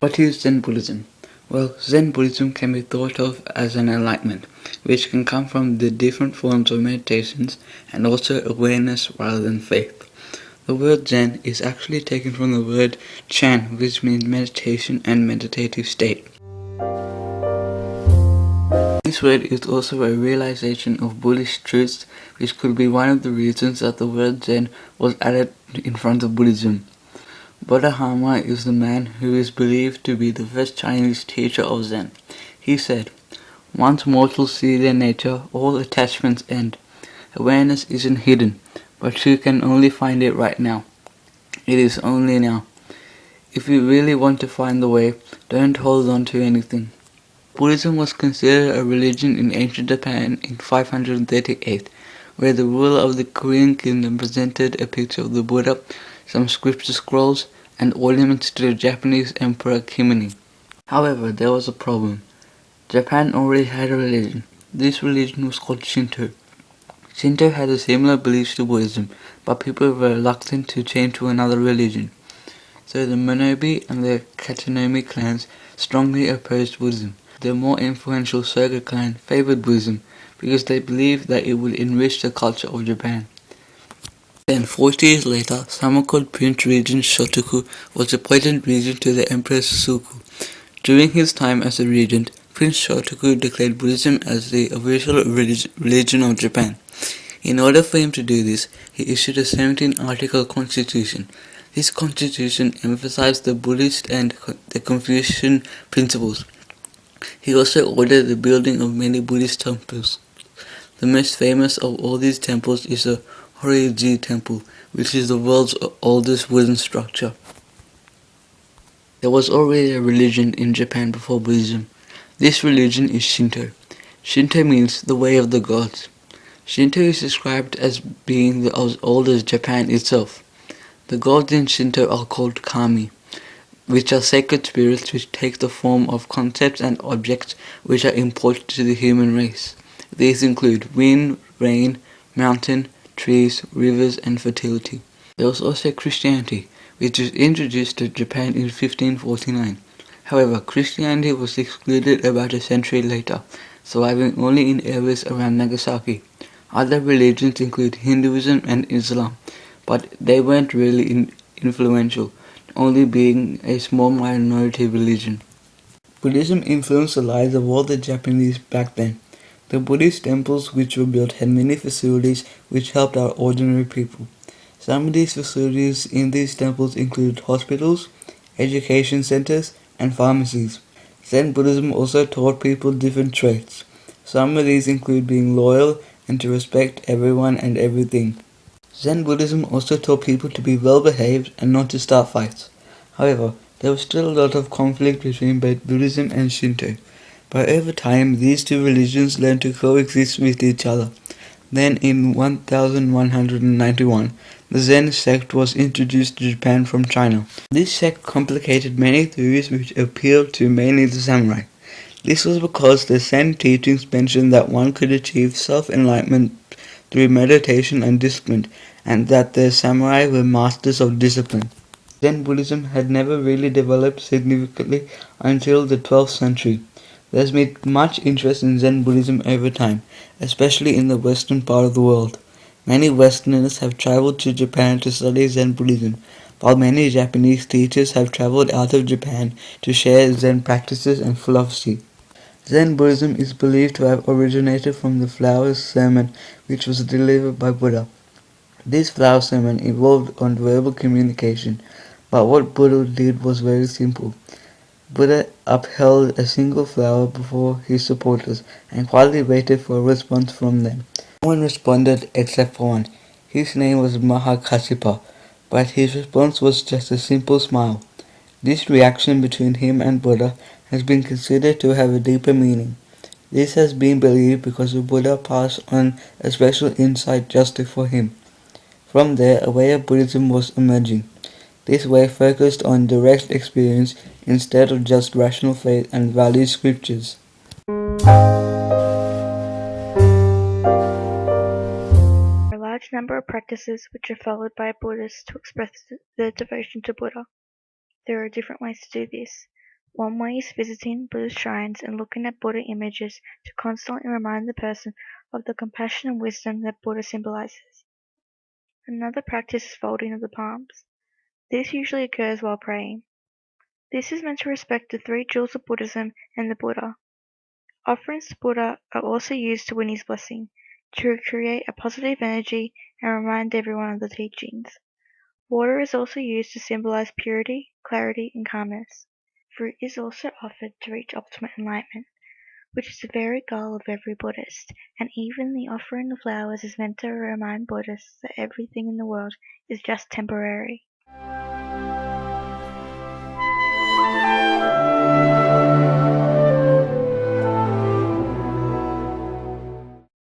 What is Zen Buddhism? Well, Zen Buddhism can be thought of as an enlightenment, which can come from the different forms of meditations and also awareness rather than faith. The word Zen is actually taken from the word Chan, which means meditation and meditative state. This word is also a realization of Buddhist truths, which could be one of the reasons that the word Zen was added in front of Buddhism. Bodhidharma is the man who is believed to be the first Chinese teacher of Zen. He said, "Once mortals see their nature, all attachments end. Awareness isn't hidden, but you can only find it right now. It is only now. If you really want to find the way, don't hold on to anything." Buddhism was considered a religion in ancient Japan in 538, where the ruler of the Korean kingdom presented a picture of the Buddha, some scripture scrolls, and ornaments to the Japanese Emperor Kimini. However, there was a problem. Japan already had a religion. This religion was called Shinto. Shinto had a similar beliefs to Buddhism, but people were reluctant to change to another religion. So the Monobe and the Katanomi clans strongly opposed Buddhism. The more influential Soga clan favored Buddhism because they believed that it would enrich the culture of Japan. Then 40 years later, someone called Prince Regent Shotoku was appointed regent to the Emperor Suku. During his time as a regent, Prince Shotoku declared Buddhism as the official religion of Japan. In order for him to do this, he issued a 17-article constitution. This constitution emphasized the Buddhist and the Confucian principles. He also ordered the building of many Buddhist temples. The most famous of all these temples is the Horyuji Temple, which is the world's oldest wooden structure. There was already a religion in Japan before Buddhism. This religion is Shinto. Shinto means the way of the gods. Shinto is described as being as old as Japan itself. The gods in Shinto are called kami, which are sacred spirits which take the form of concepts and objects which are important to the human race. These include wind, rain, mountain, trees, rivers, and fertility. There was also Christianity, which was introduced to Japan in 1549. However, Christianity was excluded about a century later, surviving only in areas around Nagasaki. Other religions include Hinduism and Islam, but they weren't really influential, only being a small minority religion. Buddhism influenced the lives of all the Japanese back then. The Buddhist temples which were built had many facilities which helped our ordinary people. Some of these facilities in these temples included hospitals, education centers, and pharmacies. Zen Buddhism also taught people different traits. Some of these include being loyal and to respect everyone and everything. Zen Buddhism also taught people to be well behaved and not to start fights. However, there was still a lot of conflict between both Buddhism and Shinto. But over time, these two religions learned to coexist with each other. Then in 1191, the Zen sect was introduced to Japan from China. This sect complicated many theories which appealed to mainly the samurai. This was because the Zen teachings mentioned that one could achieve self-enlightenment through meditation and discipline, and that the samurai were masters of discipline. Zen Buddhism had never really developed significantly until the 12th century. There's been much interest in Zen Buddhism over time, especially in the western part of the world. Many Westerners have traveled to Japan to study Zen Buddhism, while many Japanese teachers have traveled out of Japan to share Zen practices and philosophy. Zen Buddhism is believed to have originated from the flower sermon which was delivered by Buddha. This flower sermon evolved on verbal communication, but what Buddha did was very simple. Buddha upheld a single flower before his supporters and quietly waited for a response from them. No one responded except for one. His name was Mahakassapa, but his response was just a simple smile. This reaction between him and Buddha has been considered to have a deeper meaning. This has been believed because the Buddha passed on a special insight just for him. From there, a way of Buddhism was emerging. This way focused on direct experience instead of just rational faith and valued scriptures. There are a large number of practices which are followed by Buddhists to express their devotion to Buddha. There are different ways to do this. One way is visiting Buddhist shrines and looking at Buddha images to constantly remind the person of the compassion and wisdom that Buddha symbolizes. Another practice is folding of the palms. This usually occurs while praying. This is meant to respect the three jewels of Buddhism and the Buddha. Offerings to Buddha are also used to win his blessing, to create a positive energy and remind everyone of the teachings. Water is also used to symbolize purity, clarity, and calmness. Fruit is also offered to reach ultimate enlightenment, which is the very goal of every Buddhist, and even the offering of flowers is meant to remind Buddhists that everything in the world is just temporary.